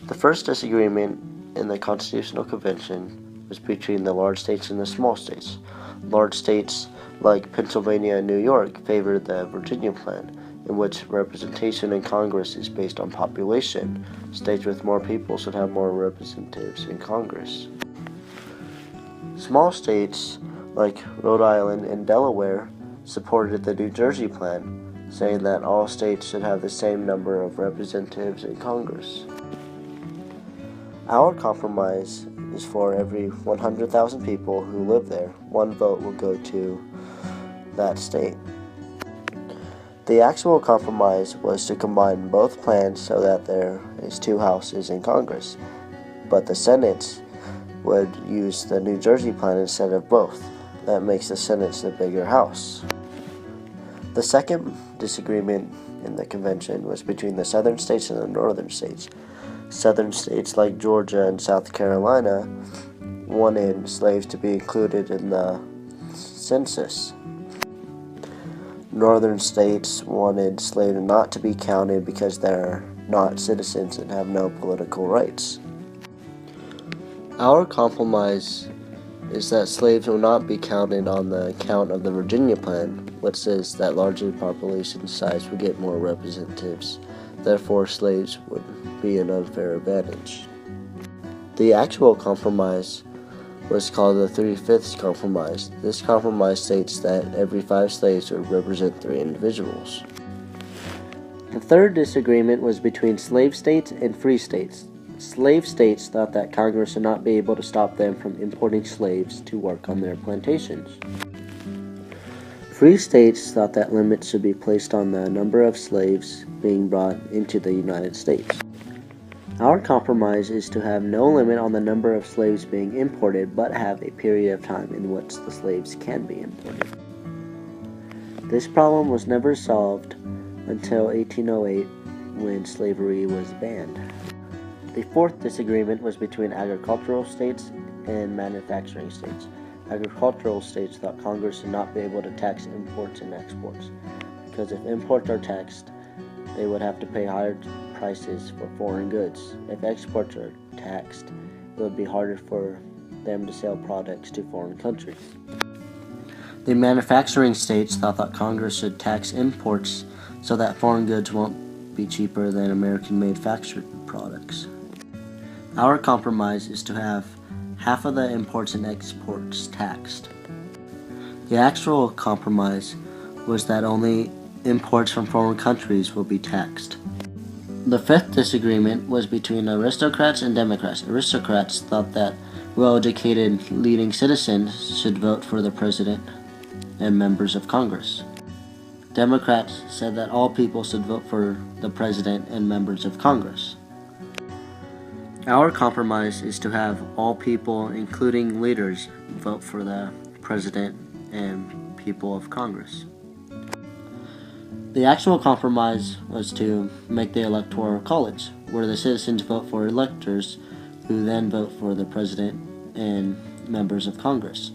The first disagreement in the Constitutional Convention was between the large states and the small states. Large states like Pennsylvania and New York favored the Virginia Plan, in which representation in Congress is based on population. States with more people should have more representatives in Congress. Small states like Rhode Island and Delaware supported the New Jersey Plan, saying that all states should have the same number of representatives in Congress. Our compromise is for every 100,000 people who live there, one vote will go to that state. The actual compromise was to combine both plans so that there is two houses in Congress, but the Senate would use the New Jersey plan instead of both. That makes the Senate the bigger house. The second disagreement in the convention was between the southern states and the northern states. Southern states like Georgia and South Carolina wanted slaves to be included in the census. Northern states wanted slaves not to be counted because they're not citizens and have no political rights. Our compromise is that slaves will not be counted on the count of the Virginia Plan, which says that larger population size would get more representatives. Therefore, slaves would be an unfair advantage. The actual compromise was called the 3/5 compromise. This compromise states that every 5 slaves would represent 3 individuals. The third disagreement was between slave states and free states. Slave states thought that Congress would not be able to stop them from importing slaves to work on their plantations. Free states thought that limits should be placed on the number of slaves being brought into the United States. Our compromise is to have no limit on the number of slaves being imported, but have a period of time in which the slaves can be imported. This problem was never solved until 1808, when slavery was banned. The fourth disagreement was between agricultural states and manufacturing states. Agricultural states thought Congress should not be able to tax imports and exports, because if imports are taxed, they would have to pay higher prices for foreign goods. If exports are taxed, it would be harder for them to sell products to foreign countries. The manufacturing states thought that Congress should tax imports so that foreign goods won't be cheaper than American manufactured products. Our compromise is to have half of the imports and exports taxed. The actual compromise was that only imports from foreign countries will be taxed. The fifth disagreement was between aristocrats and Democrats. Aristocrats thought that well-educated leading citizens should vote for the president and members of Congress. Democrats said that all people should vote for the president and members of Congress. Our compromise is to have all people, including leaders, vote for the president and people of Congress. The actual compromise was to make the Electoral College, where the citizens vote for electors who then vote for the president and members of Congress.